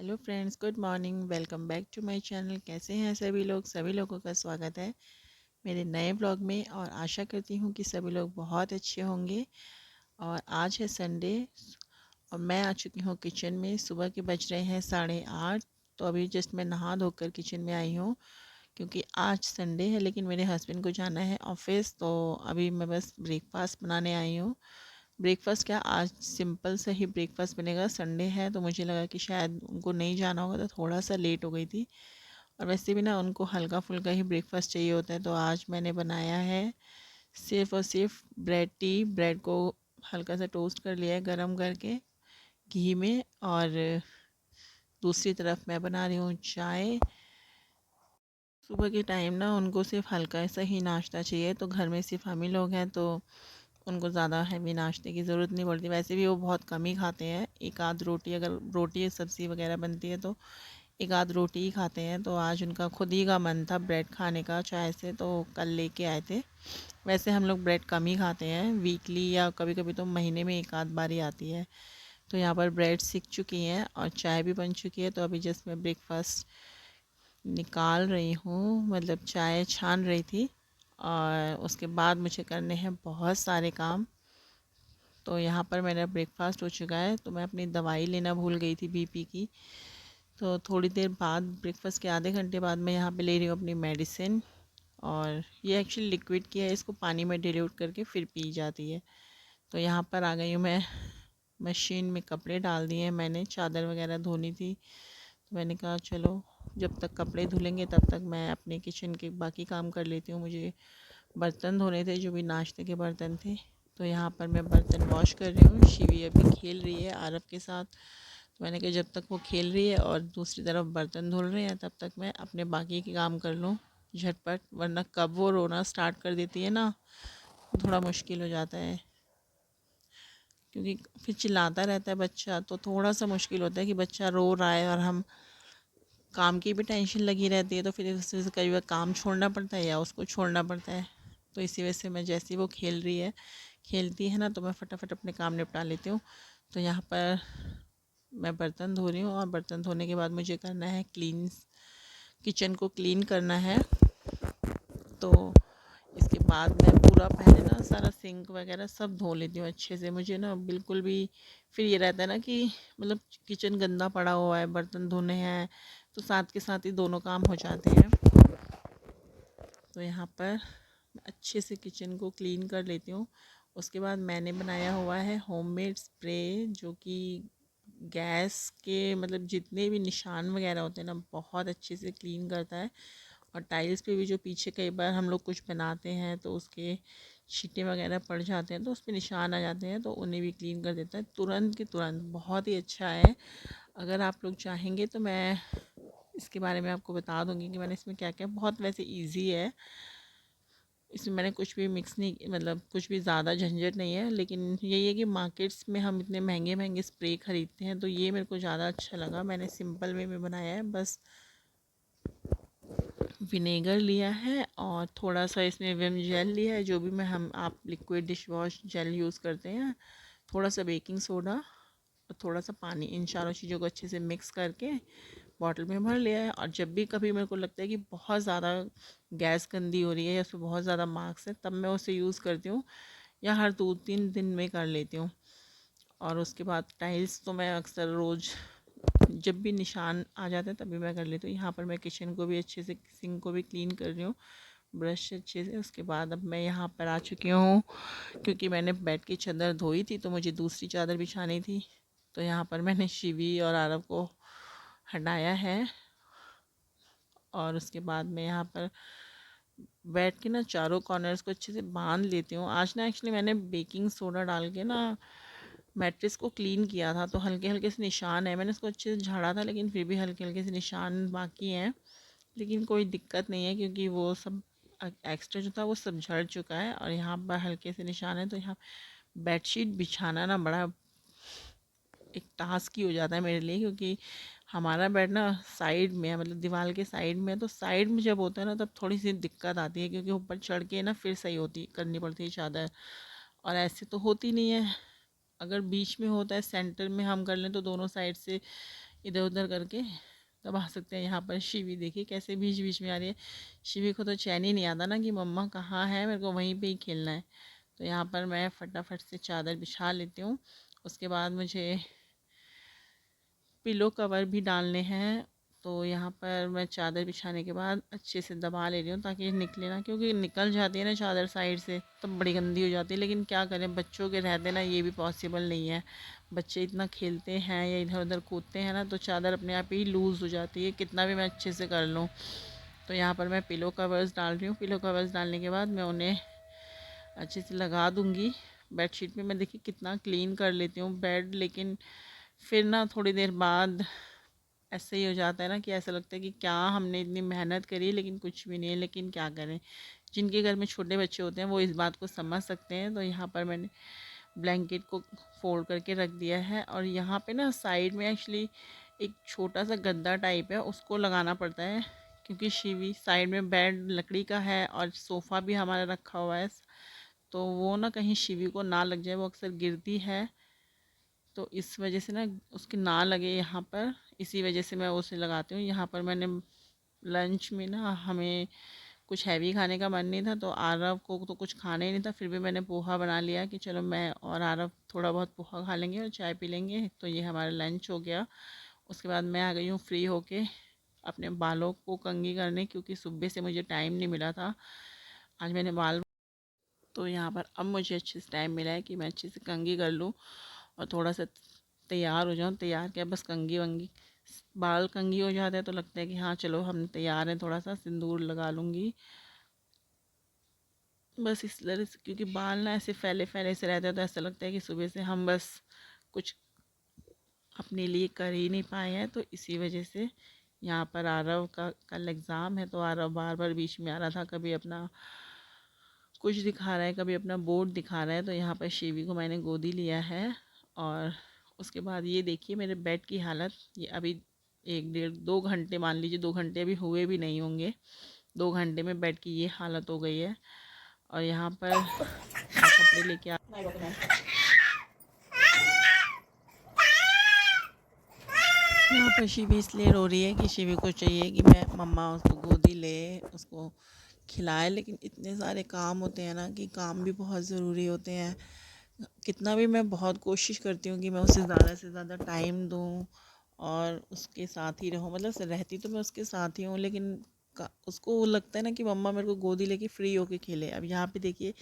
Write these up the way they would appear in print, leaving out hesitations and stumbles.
Hello friends, good morning. Welcome back to my channel. कैसे हैं सभी लोग? सभी लोगों का स्वागत है मेरे नए ब्लॉग में और आशा करती हूँ कि सभी लोग बहुत अच्छे होंगे। और आज है संडे और मैं आ चुकी हूँ किचन में। सुबह के बज रहे हैं 8:30। तो अभी जस्ट मैं नहा धोकर किचन में आई हूँ क्योंकि आज संडे है, लेकिन मेरे हस्बैंड को जाना है ऑफिस। तो अभी मैं बस ब्रेकफास्ट बनाने आई हूँ। ब्रेकफ़ास्ट क्या, आज सिंपल सा ही ब्रेकफ़ास्ट बनेगा। संडे है तो मुझे लगा कि शायद उनको नहीं जाना होगा, तो थोड़ा सा लेट हो गई थी। और वैसे भी ना उनको हल्का फुल्का ही ब्रेकफ़ास्ट चाहिए होता है। तो आज मैंने बनाया है सिर्फ़ और सिर्फ ब्रेड टी। ब्रेड को हल्का सा टोस्ट कर लिया है गरम करके घी में। और दूसरी तरफ मैं बना रही हूँ चाय। सुबह के टाइम ना उनको सिर्फ हल्का सा ही नाश्ता चाहिए। तो घर में सिर्फ हम ही लोग हैं, तो उनको ज़्यादा हैवी नाश्ते की ज़रूरत नहीं पड़ती। वैसे भी वो बहुत कम ही खाते हैं। एक आध रोटी, अगर रोटी सब्ज़ी वगैरह बनती है तो एक आध रोटी ही खाते हैं। तो आज उनका खुद ही का मन था ब्रेड खाने का चाय से, तो कल लेके आए थे। वैसे हम लोग ब्रेड कम ही खाते हैं, वीकली या कभी कभी तो महीने में एक आध बार ही आती है। तो यहाँ पर ब्रेड सीख चुकी हैं और चाय भी बन चुकी है। तो अभी जस्ट मैं ब्रेकफास्ट निकाल रही हूँ, मतलब चाय छान रही थी। और उसके बाद मुझे करने हैं बहुत सारे काम। तो यहाँ पर मेरा ब्रेकफास्ट हो चुका है। तो मैं अपनी दवाई लेना भूल गई थी बीपी की। तो थोड़ी देर बाद, ब्रेकफास्ट के आधे घंटे बाद, मैं यहाँ पे ले रही हूँ अपनी मेडिसिन। और ये एक्चुअली लिक्विड की है, इसको पानी में डिल्यूट करके फिर पी जाती है। तो यहाँ पर आ गई हूँ मैं। मशीन में कपड़े डाल दिए हैं मैंने, चादर वगैरह धोनी थी। तो मैंने कहा चलो जब तक कपड़े धुलेंगे तब तक मैं अपने किचन के बाकी काम कर लेती हूँ। मुझे बर्तन धोने थे, जो भी नाश्ते के बर्तन थे। तो यहाँ पर मैं बर्तन वॉश कर रही हूँ। शिवी अभी खेल रही है आरव के साथ। तो मैंने कहा जब तक वो खेल रही है और दूसरी तरफ बर्तन धुल रहे हैं, तब तक मैं अपने बाकी के काम कर लूँ झटपट। वरना कब वो रोना स्टार्ट कर देती है ना, थोड़ा मुश्किल हो जाता है। क्योंकि फिर चिल्लाता रहता है बच्चा, तो थोड़ा सा मुश्किल होता है कि बच्चा रो रहा है और हम काम की भी टेंशन लगी रहती है। तो फिर इस वजह से कई बार काम छोड़ना पड़ता है या उसको छोड़ना पड़ता है। तो इसी वजह से मैं, जैसे ही वो खेलती है ना, तो मैं फटाफट अपने काम निपटा लेती हूँ। तो यहाँ पर मैं बर्तन धो रही हूँ और बर्तन धोने के बाद मुझे करना है क्लीन, किचन को क्लीन करना है। तो इसके बाद मैं पूरा पहले ना सारा सिंक वगैरह सब धो लेती हूँ अच्छे से। मुझे ना बिल्कुल भी फिर ये रहता है ना कि मतलब किचन गंदा पड़ा हुआ है, बर्तन धोने हैं, तो साथ के साथ ही दोनों काम हो जाते हैं। तो यहाँ पर अच्छे से किचन को क्लीन कर लेती हूँ। उसके बाद मैंने बनाया हुआ है होममेड स्प्रे, जो कि गैस के मतलब जितने भी निशान वगैरह होते हैं ना, बहुत अच्छे से क्लीन करता है। और टाइल्स पे भी जो पीछे कई बार हम लोग कुछ बनाते हैं तो उसके छींटे वगैरह पड़ जाते हैं, तो उस पर निशान आ जाते हैं, तो उन्हें भी क्लीन कर देता है तुरंत के तुरंत। बहुत ही अच्छा है। अगर आप लोग चाहेंगे तो मैं इसके बारे में आपको बता दूंगी कि मैंने इसमें क्या क्या, बहुत वैसे इजी है। इसमें मैंने कुछ भी मिक्स नहीं, मतलब कुछ भी ज़्यादा झंझट नहीं है। लेकिन यही है कि मार्केट्स में हम इतने महंगे महंगे स्प्रे ख़रीदते हैं, तो ये मेरे को ज़्यादा अच्छा लगा। मैंने सिंपल वे में बनाया है। बस विनेगर लिया है और थोड़ा सा इसमें विम जेल लिया है, जो भी मैं हम आप liquid dish wash gel use करते हैं। थोड़ा सा बेकिंग सोडा और थोड़ा सा पानी, इन चारों चीज़ों को अच्छे से मिक्स करके बॉटल में भर लिया है। और जब भी कभी मेरे को लगता है कि बहुत ज़्यादा गैस गंदी हो रही है या उसमें बहुत ज़्यादा मार्क्स है, तब मैं उसे यूज़ करती हूँ, या हर 2-3 दिन में कर लेती हूँ। और उसके बाद टाइल्स तो मैं अक्सर रोज़ जब भी निशान आ जाता है तभी मैं कर लेती हूँ। यहाँ पर मैं किचन को भी अच्छे से, सिंक को भी क्लीन कर रही हूँ ब्रश से अच्छे से। उसके बाद अब मैं यहाँ पर आ चुकी हूँ, क्योंकि मैंने बेड की चादर धोई थी तो मुझे दूसरी चादर बिछानी थी। तो यहाँ पर मैंने शिवी और आरव को हटाया है। और उसके बाद मैं यहाँ पर बैठ के ना चारों कॉर्नर्स को अच्छे से बांध लेती हूँ। आज ना एक्चुअली मैंने बेकिंग सोडा डाल के ना मैट्रिक्स को क्लीन किया था, तो हल्के हल्के से निशान है। मैंने इसको अच्छे से झाड़ा था, लेकिन फिर भी हल्के हल्के से निशान बाकी हैं। लेकिन कोई दिक्कत नहीं है, क्योंकि वो सब एक्स्ट्रा जो था वो सब झड़ चुका है। और यहाँ पर हल्के से निशान है। तो यहाँ बेडशीट बिछाना ना बड़ा एक टास्क ही हो जाता है मेरे लिए, क्योंकि हमारा बेड ना साइड में है, मतलब दीवार के साइड में है। तो साइड में जब होता है ना, तब थोड़ी सी दिक्कत आती है, क्योंकि ऊपर चढ़ के ना फिर सही होती करनी पड़ती है चादर। और ऐसे तो होती नहीं है। अगर बीच में होता है, सेंटर में हम कर लें, तो दोनों साइड से इधर उधर करके दबा सकते हैं। यहाँ पर शिवी देखिए कैसे बीच बीच में आ रही है। शिवी को तो चैन ही नहीं आता ना कि मम्मा कहाँ है, मेरे को वहीं पे ही खेलना है। तो यहाँ पर मैं फटाफट से चादर बिछा लेती हूँ। उसके बाद मुझे पिलो कवर भी डालने हैं। तो यहाँ पर मैं चादर बिछाने के बाद अच्छे से दबा ले रही हूँ ताकि निकले ना, क्योंकि निकल जाती है ना चादर साइड से तब बड़ी गंदी हो जाती है। लेकिन क्या करें, बच्चों के रहते ना ये भी पॉसिबल नहीं है। बच्चे इतना खेलते हैं या इधर उधर कूदते हैं ना, तो चादर अपने आप ही लूज़ हो जाती है, कितना भी मैं अच्छे से कर लूँ। तो यहाँ पर मैं पिलो कवर्स डाल रही हूँ। पिलो कवर्स डालने के बाद मैं उन्हें अच्छे से लगा दूँगी। बेडशीट में मैं देखिए कितना क्लीन कर लेती हूँ बेड, लेकिन फिर ना थोड़ी देर बाद ऐसे ही हो जाता है ना कि ऐसा लगता है कि क्या हमने इतनी मेहनत करी लेकिन कुछ भी नहीं है। लेकिन क्या करें, जिनके घर में छोटे बच्चे होते हैं वो इस बात को समझ सकते हैं। तो यहाँ पर मैंने ब्लैंकेट को फोल्ड करके रख दिया है, और यहाँ पे ना साइड में एक्चुअली एक छोटा सा गद्दा टाइप है, उसको लगाना पड़ता है, क्योंकि शिवी साइड में बेड लकड़ी का है और सोफ़ा भी हमारा रखा हुआ है। तो वो ना कहीं शिवी को ना लग जाए, वो अक्सर गिरती है, तो इस वजह से ना उसकी ना लगे यहाँ पर, इसी वजह से मैं उसे लगाती हूँ। यहाँ पर मैंने लंच में ना, हमें कुछ हैवी खाने का मन नहीं था, तो आरव को तो कुछ खाना ही नहीं था, फिर भी मैंने पोहा बना लिया कि चलो मैं और आरव थोड़ा बहुत पोहा खा लेंगे और चाय पी लेंगे। तो ये हमारा लंच हो गया। उसके बाद मैं आ गई हूँ फ्री होके अपने बालों को कंघी करने, क्योंकि सुबह से मुझे टाइम नहीं मिला था। आज मैंने बाल, तो यहाँ पर अब मुझे अच्छे से टाइम मिला है कि मैं अच्छे से कंघी कर लूँ और थोड़ा सा तैयार हो जाऊँ। तैयार क्या, बस कंघी वंगी, बाल कंघी हो जाते हैं तो लगता है कि हाँ चलो हम तैयार हैं। थोड़ा सा सिंदूर लगा लूँगी बस इस तरह से, क्योंकि बाल ना ऐसे फैले फैले से रहते हैं, तो ऐसा लगता है कि सुबह से हम बस कुछ अपने लिए कर ही नहीं पाए हैं। तो इसी वजह से यहाँ पर आरव का कल एग्ज़ाम है, तो आरव बार बार बीच में आ रहा था, कभी अपना कुछ दिखा रहा है, कभी अपना बोर्ड दिखा रहा है। तो यहाँ पर शिवी को मैंने गोदी लिया है। और उसके बाद ये देखिए मेरे बेड की हालत, ये अभी 1 डेढ़ 2 घंटे, मान लीजिए 2 घंटे अभी हुए भी नहीं होंगे, 2 घंटे में बेड की ये हालत हो गई है। और यहाँ पर मैं कपड़े लेके आ, यहाँ पर शिवी इसलिए रो रही है कि शिवी को चाहिए कि मैं मम्मा उसको गोदी ले, उसको खिलाए। लेकिन इतने सारे काम होते हैं ना कि काम भी बहुत ज़रूरी होते हैं। कितना भी मैं बहुत कोशिश करती हूँ कि मैं उसे ज़्यादा से ज़्यादा टाइम दूँ और उसके साथ ही रहूँ, मतलब रहती तो मैं उसके साथ ही हूँ, लेकिन उसको वो लगता है ना कि मम्मा मेरे को गोदी लेके फ्री होके खेले। अब यहाँ पे देखिए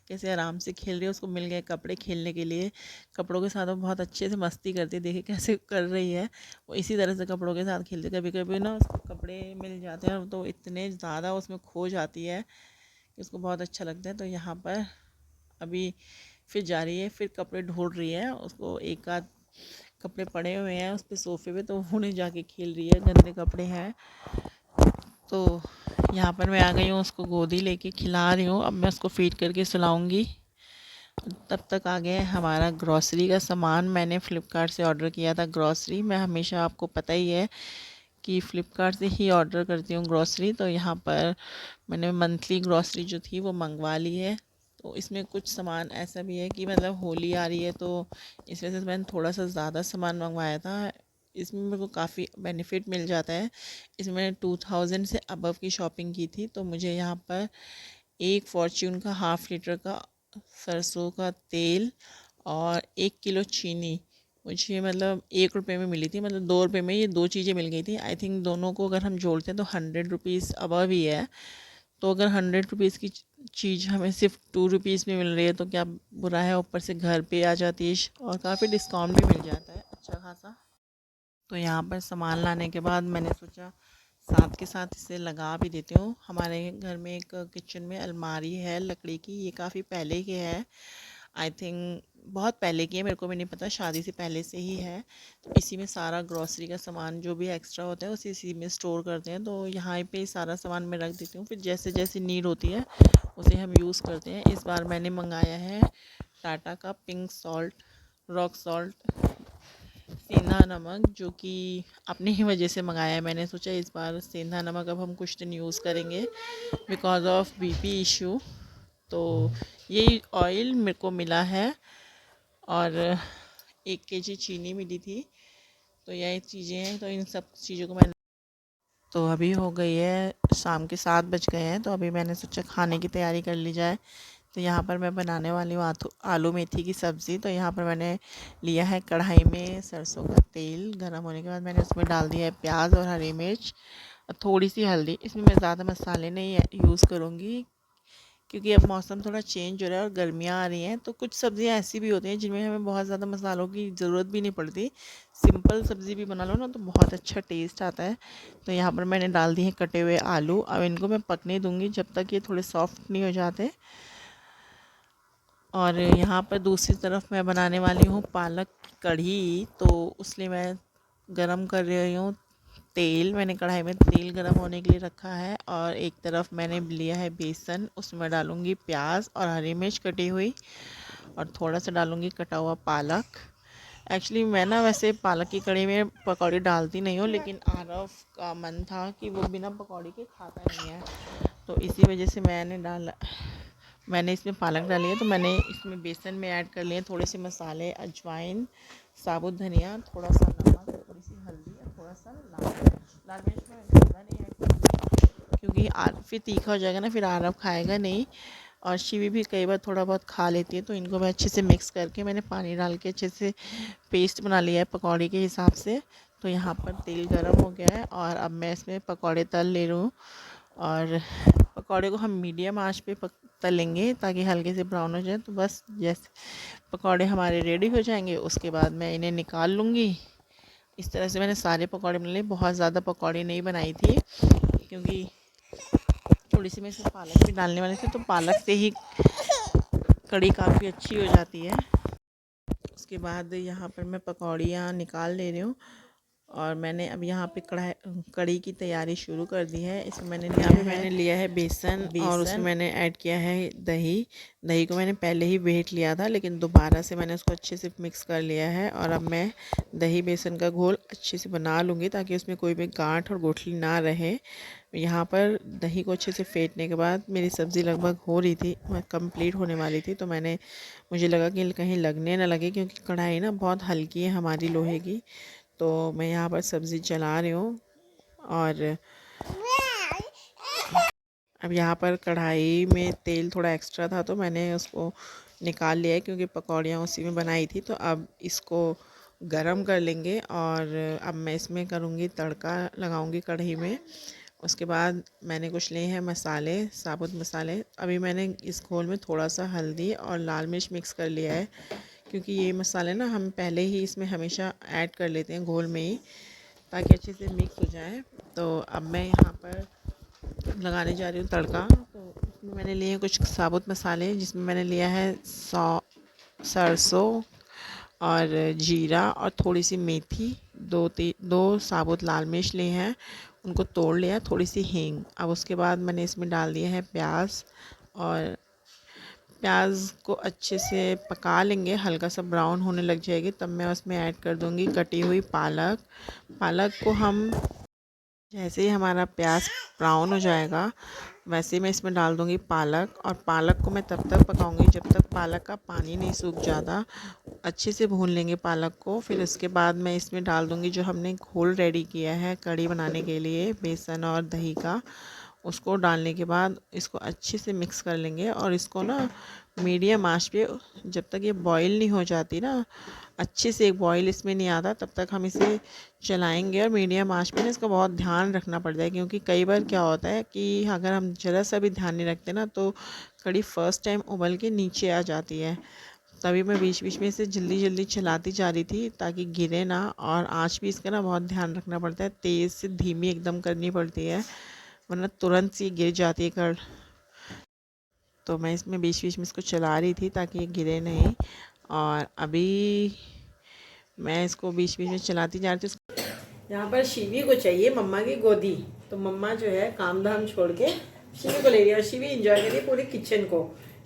कैसे आराम से खेल रही है, उसको मिल गए कपड़े खेलने के लिए। कपड़ों के साथ वो बहुत अच्छे से मस्ती करती है, देखिए कैसे कर रही है। वो इसी तरह से कपड़ों के साथ खेलती है। कभी कभी ना उसको कपड़े मिल जाते हैं तो इतने ज़्यादा उसमें खो जाती है कि उसको बहुत अच्छा लगता है। तो यहाँ पर अभी फिर जा रही है, फिर कपड़े ढूंढ रही है, उसको एक आध कपड़े पड़े हुए हैं उस पे सोफ़े पे, तो उन्हें जाके खेल रही है, गंदे कपड़े हैं। तो यहाँ पर मैं आ गई हूँ, उसको गोदी लेके खिला रही हूँ। अब मैं उसको फीड करके सुलाऊंगी। तब तक आ गया है हमारा ग्रॉसरी का सामान। मैंने फ़्लिपकार्ट से ऑर्डर किया था ग्रॉसरी। मैं हमेशा, आपको पता ही है कि फ़्लिपकार्ट से ही ऑर्डर करती हूँ ग्रॉसरी। तो यहाँ पर मैंने मंथली ग्रॉसरी जो थी वो मंगवा ली है। तो इसमें कुछ सामान ऐसा भी है कि मतलब होली आ रही है, तो इस वजह से मैंने थोड़ा सा ज़्यादा सामान मंगवाया था। इसमें मेरे को काफ़ी बेनिफिट मिल जाता है। इसमें मैंने 2000 से अबव की शॉपिंग की थी। तो मुझे यहाँ पर एक फॉर्च्यून का 1/2 लीटर का सरसों का तेल और 1 किलो चीनी मुझे मतलब 1 रुपये में मिली थी। मतलब 2 रुपये में ये दो चीज़ें मिल गई थी। आई थिंक दोनों को अगर हम जोड़ते हैं तो 100 रुपीज़ अबव ही है। तो अगर 100 रुपीज़ की चीज़ हमें सिर्फ 2 रुपीज़ में मिल रही है तो क्या बुरा है। ऊपर से घर पे आ जाती है और काफ़ी डिस्काउंट भी मिल जाता है अच्छा खासा। तो यहाँ पर सामान लाने के बाद मैंने सोचा साथ के साथ इसे लगा भी देती हूँ। हमारे घर में एक किचन में अलमारी है लकड़ी की, ये काफ़ी पहले की है, आई थिंक बहुत पहले की है, मेरे को भी नहीं पता, शादी से पहले से ही है। तो इसी में सारा ग्रॉसरी का सामान जो भी एक्स्ट्रा होता है उसे इसी में स्टोर करते हैं। तो यहाँ पे सारा सामान मैं रख देती हूँ, फिर जैसे जैसे नीड होती है उसे हम यूज़ करते हैं। इस बार मैंने मंगाया है टाटा का पिंक सॉल्ट, रॉक सॉल्ट, सेंधा नमक, जो कि अपनी ही वजह से मंगाया है। मैंने सोचा इस बार सेंधा नमक अब हम कुछ दिन यूज़ करेंगे बिकॉज़ ऑफ बीपी इशू। तो ये ऑयल मेरे को मिला है, और 1 केजी चीनी मिली थी। तो यही चीज़ें हैं, तो इन सब चीज़ों को मैंने, तो अभी हो गई है शाम के 7 बज गए हैं, तो अभी मैंने सोचा खाने की तैयारी कर ली जाए। तो यहाँ पर मैं बनाने वाली हूँ आलू मेथी की सब्ज़ी। तो यहाँ पर मैंने लिया है कढ़ाई में सरसों का तेल। गर्म होने के बाद मैंने उसमें डाल दिया है प्याज और हरी मिर्च और थोड़ी सी हल्दी। इसमें मैं ज़्यादा मसाले नहीं यूज़ करूँगी, क्योंकि अब मौसम थोड़ा चेंज हो रहा है और गर्मियाँ आ रही हैं। तो कुछ सब्ज़ियाँ ऐसी भी होती हैं जिनमें हमें बहुत ज़्यादा मसालों की ज़रूरत भी नहीं पड़ती। सिंपल सब्ज़ी भी बना लो ना तो बहुत अच्छा टेस्ट आता है। तो यहाँ पर मैंने डाल दिए हैं कटे हुए आलू। अब इनको मैं पकने दूँगी जब तक ये थोड़े सॉफ्ट नहीं हो जाते। और यहाँ पर दूसरी तरफ मैं बनाने वाली हूँ पालक की कढ़ी। तो उसलिए मैं गरम कर रही हूँ तेल। मैंने कढ़ाई में तेल गरम होने के लिए रखा है और एक तरफ मैंने लिया है बेसन। उसमें डालूँगी प्याज और हरी मिर्च कटी हुई और थोड़ा सा डालूँगी कटा हुआ पालक। एक्चुअली मैं ना वैसे पालक की कढ़ी में पकौड़ी डालती नहीं हूँ, लेकिन आरव का मन था कि वो बिना पकौड़ी के खाता नहीं है, तो इसी वजह से मैंने इसमें पालक डाली है। तो मैंने इसमें बेसन में ऐड कर लिए थोड़े से मसाले, अजवाइन, साबुत धनिया, थोड़ा सा नमक, थोड़ी सी हल्दी और थोड़ा सा लाल मिर्च मैं ज़्यादा नहीं ऐड करूँगी, क्योंकि फिर तीखा हो जाएगा ना, फिर आरव खाएगा नहीं। और शिवी भी कई बार थोड़ा बहुत खा लेती है। तो इनको मैं अच्छे से मिक्स करके मैंने पानी डाल के अच्छे से पेस्ट बना लिया है पकौड़े के हिसाब से। तो यहाँ पर तेल गरम हो गया है और अब मैं इसमें पकौड़े तल ले रही हूँ। और पकौड़े को हम मीडियम आंच पे तलेंगे ताकि हल्के से ब्राउन हो जाए। तो बस जैसे पकौड़े हमारे रेडी हो जाएंगे उसके बाद मैं इन्हें निकाल लूँगी। इस तरह से मैंने सारे पकौड़े बना लिए। बहुत ज़्यादा पकौड़े नहीं बनाई थी, क्योंकि थोड़ी सी मैं इसमें पालक भी डालने वाली थी, तो पालक से ही कढ़ी काफ़ी अच्छी हो जाती है। उसके बाद यहाँ पर मैं पकौड़ियाँ निकाल ले रही हूँ और मैंने अब यहाँ पे कढ़ी की तैयारी शुरू कर दी है। इसमें मैंने लिया है बेसन और उसमें मैंने ऐड किया है दही। दही को मैंने पहले ही फेंट लिया था, लेकिन दोबारा से मैंने उसको अच्छे से मिक्स कर लिया है। और अब मैं दही बेसन का घोल अच्छे से बना लूँगी ताकि उसमें कोई भी गांठ और गुठली ना रहे। यहाँ पर दही को अच्छे से फेंटने के बाद मेरी सब्ज़ी लगभग हो रही थी, कंप्लीट होने वाली थी। तो मुझे लगा कि कहीं लगने ना लगे, क्योंकि कढ़ाई ना बहुत हल्की है हमारी लोहे की। तो मैं यहाँ पर सब्ज़ी चला रही हूँ और अब यहाँ पर कढ़ाई में तेल थोड़ा एक्स्ट्रा था तो मैंने उसको निकाल लिया है, क्योंकि पकौड़ियाँ उसी में बनाई थी। तो अब इसको गरम कर लेंगे और अब मैं इसमें करूँगी तड़का, लगाऊँगी कढ़ाई में। उसके बाद मैंने कुछ लिए हैं मसाले, साबुत मसाले। अभी मैंने इस घोल में थोड़ा सा हल्दी और लाल मिर्च मिक्स कर लिया है, क्योंकि ये मसाले ना हम पहले ही इसमें हमेशा ऐड कर लेते हैं घोल में ही, ताकि अच्छे से मिक्स हो जाए। तो अब मैं यहाँ पर लगाने जा रही हूँ तड़का। तो इसमें मैंने लिए हैं कुछ साबुत मसाले, जिसमें मैंने लिया है सरसों और जीरा और थोड़ी सी मेथी, दो साबुत लाल मिर्च लिए हैं, उनको तोड़ लिया, थोड़ी सी हींग। अब उसके बाद मैंने इसमें डाल दिया है प्याज, और प्याज को अच्छे से पका लेंगे, हल्का सा ब्राउन होने लग जाएगी तब मैं उसमें ऐड कर दूंगी कटी हुई पालक। पालक को हम जैसे ही हमारा प्याज ब्राउन हो जाएगा वैसे ही मैं इसमें डाल दूंगी पालक। और पालक को मैं तब तक पकाऊंगी जब तक पालक का पानी नहीं सूख जाता। अच्छे से भून लेंगे पालक को। फिर उसके बाद मैं इसमें डाल दूंगी जो हमने घोल रेडी किया है कढ़ी बनाने के लिए, बेसन और दही का। उसको डालने के बाद इसको अच्छे से मिक्स कर लेंगे और इसको ना मीडियम आंच पे, जब तक ये बॉईल नहीं हो जाती ना, अच्छे से एक बॉईल इसमें नहीं आता, तब तक हम इसे चलाएंगे। और मीडियम आंच पे ना इसका बहुत ध्यान रखना पड़ता है, क्योंकि कई बार क्या होता है कि अगर हम ज़रा सा भी ध्यान नहीं रखते ना तो कढ़ी फ़र्स्ट टाइम उबल के नीचे आ जाती है। तभी मैं बीच बीच में इसे जल्दी जल्दी चलाती जा रही थी ताकि गिरे ना। और आंच भी इसका ना बहुत ध्यान रखना पड़ता है, तेज़ से धीमी एकदम करनी पड़ती है, वरना तुरंत सी गिर जाती है कढ़। तो मैं इसमें बीच बीच में इसको चला रही थी ताकि ये गिरे नहीं। और अभी मैं इसको बीच बीच में चलाती जा रही थी। यहाँ पर शिवी को चाहिए मम्मा की गोदी, तो मम्मा जो है काम धाम छोड़ के शिवी को ले रही है। और शिवी इंजॉय कर रही है पूरे किचन को।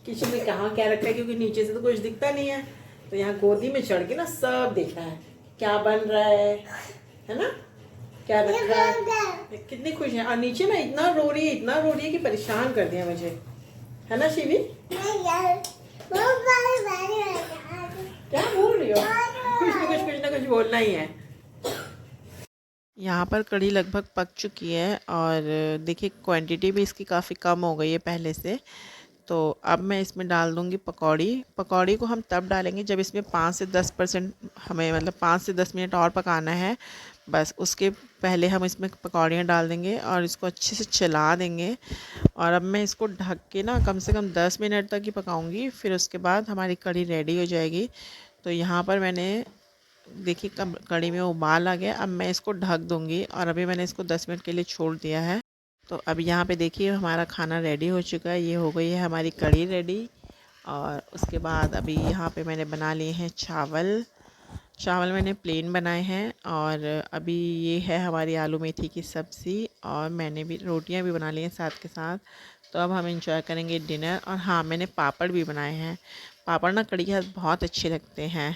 किचन में कहाँ क्या रखा है, क्योंकि नीचे से तो कुछ दिखता नहीं है, तो यहाँ गोदी में चढ़ के ना सब देख रहा है क्या बन रहा है ना, क्या रख रहा है। कितनी खुश है। और नीचे ना इतना रो रही है, इतना रो रही है कि परेशान कर दिया मुझे, है ना शिवी? क्या बोल रही हो? कुछ ना कुछ बोलना ही है। यहाँ पर कढ़ी लगभग पक चुकी है और देखिए क्वांटिटी भी इसकी काफ़ी कम हो गई है पहले से। तो अब मैं इसमें डाल दूँगी पकौड़ी। पकौड़ी को हम तब डालेंगे जब इसमें 5 से 10% हमें मतलब 5 से 10 मिनट और पकाना है। बस उसके पहले हम इसमें पकौड़ियाँ डाल देंगे और इसको अच्छे से चला देंगे। और अब मैं इसको ढक के ना कम से कम 10 मिनट तक ही पकाऊंगी, फिर उसके बाद हमारी कढ़ी रेडी हो जाएगी। तो यहाँ पर मैंने देखिए कब कढ़ी में उबाल आ गया, अब मैं इसको ढक दूँगी और अभी मैंने इसको 10 मिनट के लिए छोड़ दिया है। तो अब यहाँ पे देखिए हमारा खाना रेडी हो चुका है, ये हो गई है हमारी कढ़ी रेडी। और उसके बाद अभी यहाँ पे मैंने बना लिए हैं चावल। चावल मैंने प्लेन बनाए हैं और अभी ये है हमारी आलू मेथी की सब्ज़ी और मैंने भी रोटियां भी बना ली हैं साथ के साथ। तो अब हम इंजॉय करेंगे डिनर। और हाँ, मैंने पापड़ भी बनाए हैं। पापड़ ना कढ़ी के साथ बहुत अच्छे लगते हैं।